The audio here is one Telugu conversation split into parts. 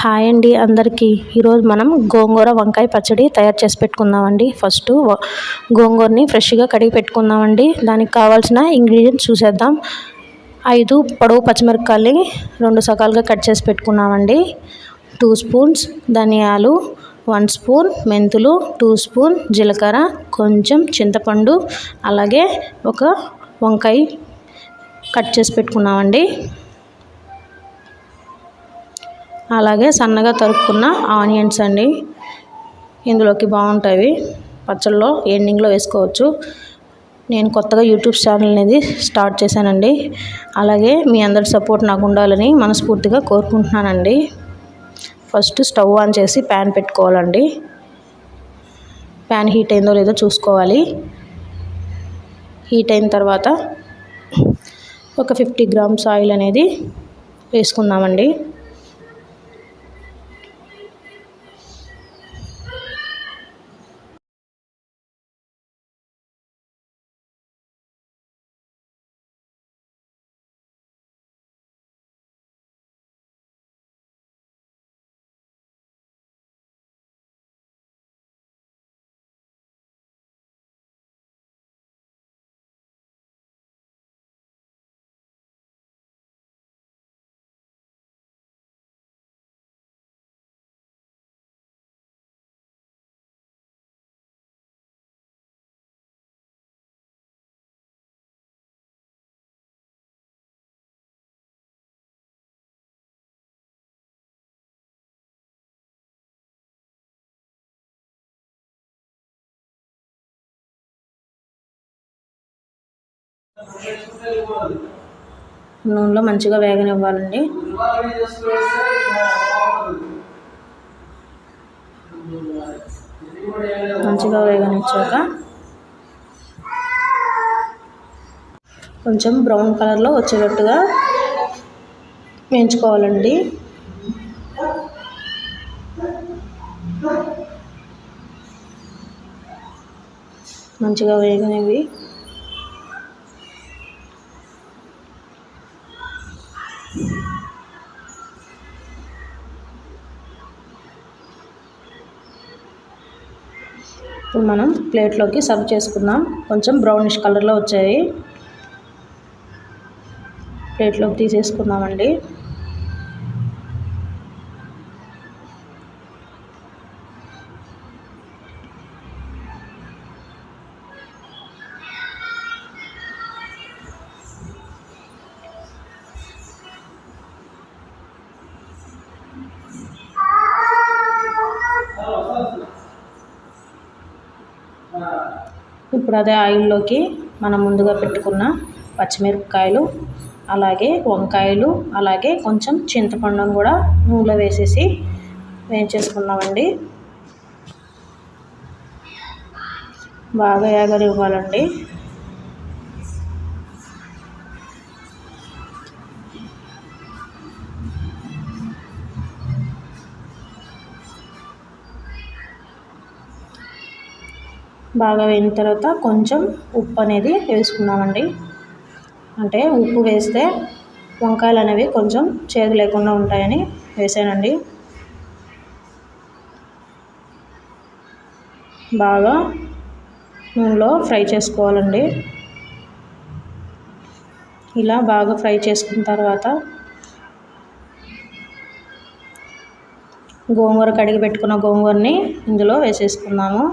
హాయ్ అండి అందరికీ. ఈరోజు మనం గోంగూర వంకాయ పచ్చడి తయారు చేసి పెట్టుకుందామండి. ఫస్ట్ గోంగూరని ఫ్రెష్గా కడిగి పెట్టుకుందామండి. దానికి కావాల్సిన ఇంగ్రీడియంట్స్ చూసేద్దాం. 5 పొడవు పచ్చిమిరపకాయలు 2 సగాలుగా కట్ చేసి పెట్టుకున్నామండి. 2 స్పూన్స్ ధనియాలు, 1 స్పూన్ మెంతులు, 2 స్పూన్ జీలకర్ర, కొంచెం చింతపండు, అలాగే ఒక వంకాయ కట్ చేసి పెట్టుకున్నామండి. అలాగే సన్నగా తరుక్కున్న ఆనియన్స్ అండి, ఇందులోకి బాగుంటాయి. పచ్చళ్ళలో ఎండింగ్లో వేసుకోవచ్చు. నేను కొత్తగా యూట్యూబ్ ఛానల్ అనేది స్టార్ట్ చేశానండి. అలాగే మీ అందరి సపోర్ట్ నాకు ఉండాలని మనస్ఫూర్తిగా కోరుకుంటున్నానండి. ఫస్ట్ స్టవ్ ఆన్ చేసి ప్యాన్ పెట్టుకోవాలండి. ప్యాన్ హీట్ అయిందో లేదో చూసుకోవాలి. హీట్ అయిన తర్వాత ఒక 50 గ్రామ్స్ ఆయిల్ అనేది వేసుకుందామండి. నూనెలో మంచిగా వేగనివ్వాలండి. మంచిగా వేగనిచ్చాక కొంచెం బ్రౌన్ కలర్లో వచ్చేటట్టుగా వేయించుకోవాలండి. మంచిగా వేగనివి ఇప్పుడు మనం ప్లేట్లోకి సర్వ్ చేసుకుందాం. కొంచెం బ్రౌనిష్ కలర్లో వచ్చాయి. ప్లేట్లోకి తీసేసుకుందామండి. ఇప్పుడు అదే ఆయిల్లోకి మనం ముందుగా పెట్టుకున్న పచ్చిమిరపకాయలు, అలాగే వంకాయలు, అలాగే కొంచెం చింతపండును కూడా నూనెలో వేసేసి వేయించేసుకుందామండి. బాగా ఏగనివ్వాలండి. బాగా వేయిన తర్వాత కొంచెం ఉప్పు అనేది వేసుకుందామండి. అంటే ఉప్పు వేస్తే వంకాయలు అనేవి కొంచెం చేదు లేకుండా ఉంటాయని వేసానండి. బాగా నూనెలో ఫ్రై చేసుకోవాలండి. ఇలా బాగా ఫ్రై చేసుకున్న తర్వాత గోంగూర కడిగి పెట్టుకున్న గోంగూరని ఇందులో వేసేసుకుందాము.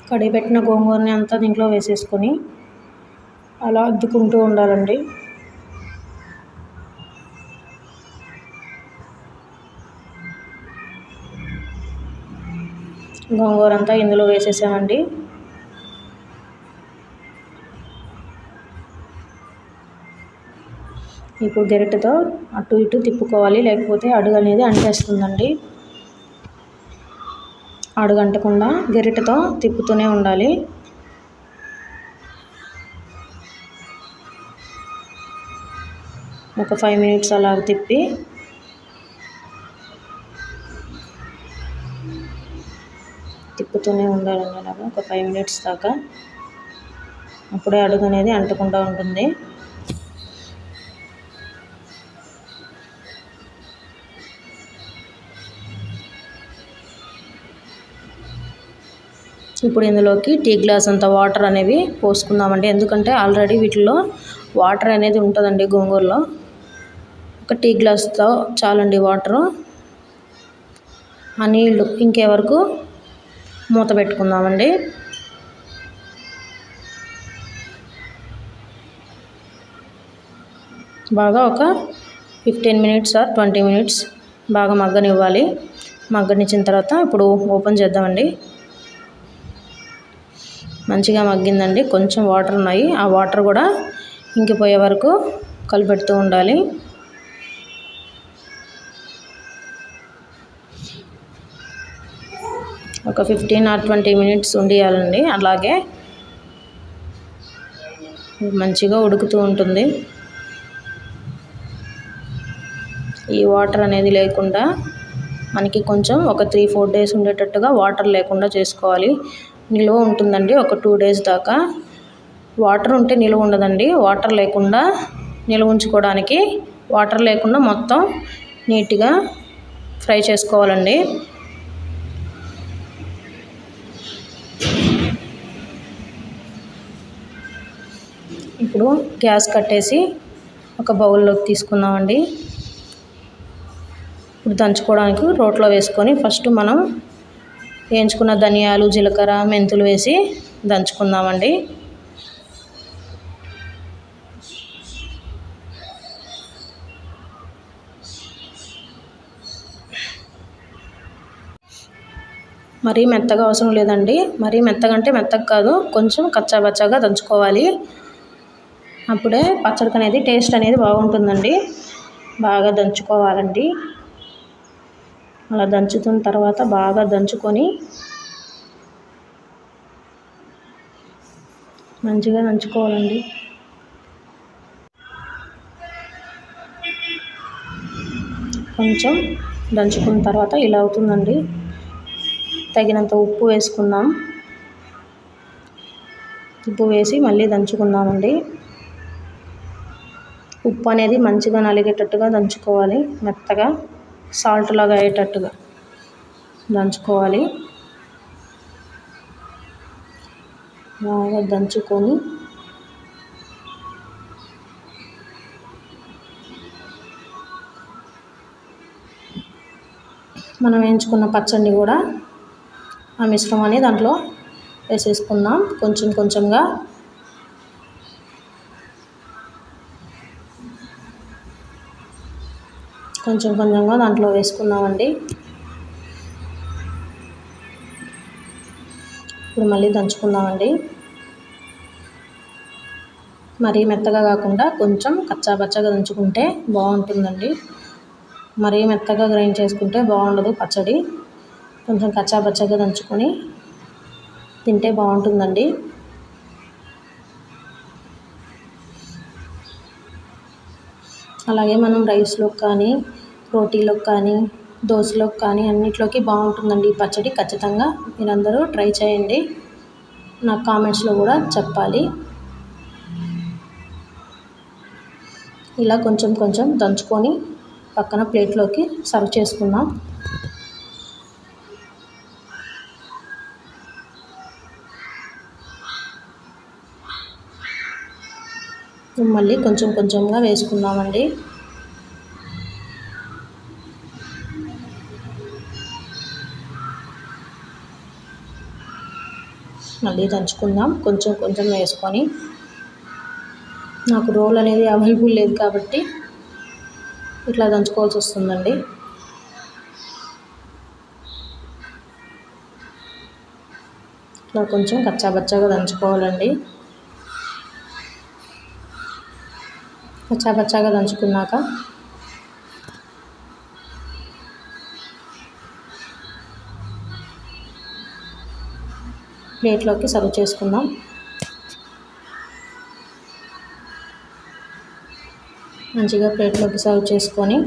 కడిగి పెట్టిన గోంగూరని అంతా దీంట్లో వేసేసుకొని అలా అద్దుకుంటూ ఉండాలండి. గోంగూర అంతా ఇందులో వేసేసామండి. ఇప్పుడు గరిటెతో అటు ఇటు తిప్పుకోవాలి, లేకపోతే అడుగు అనేది అంటేస్తుందండి. అడుగంటకుండా గరిటెతో తిప్పుతూనే ఉండాలి. ఒక 5 మినిట్స్ అలా తిప్పుతూనే ఉండాలండి. అలాగా ఒక 5 మినిట్స్ దాకా. అప్పుడే అడుగు అనేది అంటకుండా ఉంటుంది. ఇప్పుడు ఇందులోకి టీ గ్లాస్ అంత వాటర్ అనేవి పోసుకుందామండి. ఎందుకంటే ఆల్రెడీ వీటిలో వాటర్ అనేది ఉంటుందండి గోంగూరలో. ఒక టీ గ్లాస్తో చాలండి వాటరు. ఆ నీళ్ళు ఇంకే వరకు మూత పెట్టుకుందామండి. బాగా ఒక 15 మినిట్స్ ఆర్ 20 మినిట్స్ బాగా మగ్గనివ్వాలి. మగ్గనిచ్చిన తర్వాత ఇప్పుడు ఓపెన్ చేద్దామండి. మంచిగా మగ్గిందండి. కొంచెం వాటర్ ఉన్నాయి. ఆ వాటర్ కూడా ఇంకిపోయే వరకు కలిపెడుతూ ఉండాలి. ఒక 15 ఆర్ 20 మినిట్స్ ఉండియాలండి. అలాగే మంచిగా ఉడుకుతూ ఉంటుంది. ఈ వాటర్ అనేది లేకుండా మనకి కొంచెం ఒక 3-4 డేస్ ఉండేటట్టుగా వాటర్ లేకుండా చేసుకోవాలి. నిల్వ ఉంటుందండి ఒక 2 డేస్ దాకా. వాటర్ ఉంటే నిల్వ ఉండదండి. వాటర్ లేకుండా నిల్వ ఉంచుకోవడానికి వాటర్ లేకుండా మొత్తం నీట్గా ఫ్రై చేసుకోవాలండి. ఇప్పుడు గ్యాస్ కట్టేసి ఒక బౌల్లోకి తీసుకుందామండి. ఇప్పుడు దంచుకోవడానికి రోట్లో వేసుకొని ఫస్ట్ మనం వేయించుకున్న ధనియాలు, జీలకర్ర, మెంతులు వేసి దంచుకుందామండి. మరీ మెత్తగా అవసరం లేదండి. మరీ మెత్తగా అంటే మెత్తగా కాదు, కొంచెం కచ్చాబచ్చాగా దంచుకోవాలి. అప్పుడే పచ్చడికి అనేది టేస్ట్ అనేది బాగుంటుందండి. బాగా దంచుకోవాలండి. అలా దంచుతున్న తర్వాత బాగా దంచుకొని మంచిగా దంచుకోవాలండి. కొంచెం దంచుకున్న తర్వాత ఇలా అవుతుందండి. తగినంత ఉప్పు వేసుకుందాం. ఉప్పు వేసి మళ్ళీ దంచుకుందామండి. ఉప్పు అనేది మంచిగా నలిగేటట్టుగా దంచుకోవాలి. మెత్తగా సాల్ట్ లాగా అయ్యేటట్టుగా దంచుకోవాలి. బాగా దంచుకొని మనం వేయించుకున్న పచ్చడిని కూడా ఆ మిశ్రమాన్ని దాంట్లో వేసేసుకుందాం. కొంచెం కొంచెంగా దాంట్లో వేసుకుందామండి. ఇప్పుడు మళ్ళీ దంచుకుందామండి. మరీ మెత్తగా కాకుండా కొంచెం కచ్చాపచ్చగా దంచుకుంటే బాగుంటుందండి. మరీ మెత్తగా గ్రైండ్ చేసుకుంటే బాగుండదు పచ్చడి. కొంచెం కచ్చాపచ్చగా దంచుకొని తింటే బాగుంటుందండి. అలాగే మనం రైస్లోకి కానీ, రోటీలోకి కానీ, దోశలోకి కానీ అన్నిట్లోకి బాగుంటుందండి ఈ పచ్చడి. ఖచ్చితంగా మీరందరూ ట్రై చేయండి. నాకు కామెంట్స్లో కూడా చెప్పాలి. ఇలా కొంచెం కొంచెం దంచుకొని పక్కన ప్లేట్లోకి సర్వ్ చేసుకుందాం. మళ్ళీ కొంచెం కొంచెంగా వేసుకుందామండి. మళ్ళీ దంచుకుందాం కొంచెం కొంచెం వేసుకొని. నాకు రోల్ అనేది అవైలబుల్ లేదు కాబట్టి ఇట్లా దంచుకోవాల్సి వస్తుందండి. ఇట్లా కొంచెం కచ్చాబచ్చాగా దంచుకోవాలండి. కచ్చాబచ్చాగా దంచుకున్నాక ప్లేట్లోకి సర్వ్ చేసుకుందాం. మంచిగా ప్లేట్లోకి సర్వ్ చేసుకొని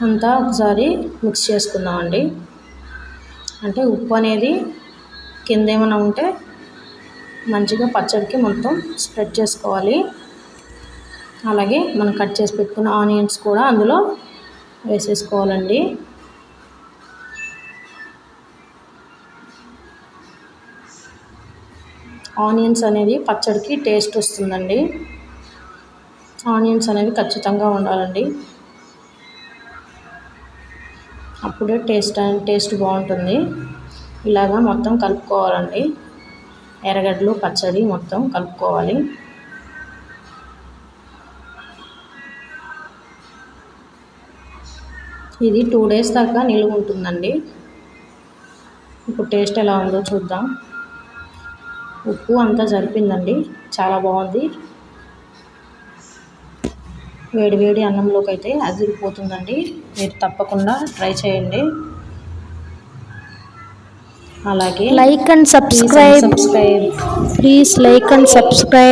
అంతా ఒకసారి మిక్స్ చేసుకుందామండి. అంటే ఉప్పు అనేది కింద ఏమైనా ఉంటే మంచిగా పచ్చడికి మొత్తం స్ప్రెడ్ చేసుకోవాలి. అలాగే మనం కట్ చేసి పెట్టుకున్న ఆనియన్స్ కూడా అందులో వేసేసుకోవాలండి. ఆనియన్స్ అనేది పచ్చడికి టేస్ట్ వస్తుందండి. ఆనియన్స్ అనేవి ఖచ్చితంగా ఉండాలండి, అప్పుడే టేస్ట్ బాగుంటుంది. ఇలాగా మొత్తం కలుపుకోవాలండి. ఎర్రగడ్డలు పచ్చడి మొత్తం కలుపుకోవాలి. ఇది 2 days దాకా నిలువ ఉంటుందండి. ఇప్పుడు టేస్ట్ ఎలా ఉందో చూద్దాం. ఉప్పు అంతా సరిపోయిందండి, చాలా బాగుంది. వేడి అన్నంలోకి అయితే అదిరిపోతుందండి. మీరు తప్పకుండా ట్రై చేయండి. అలాగే like and subscribe. Subscribe. Please like and subscribe.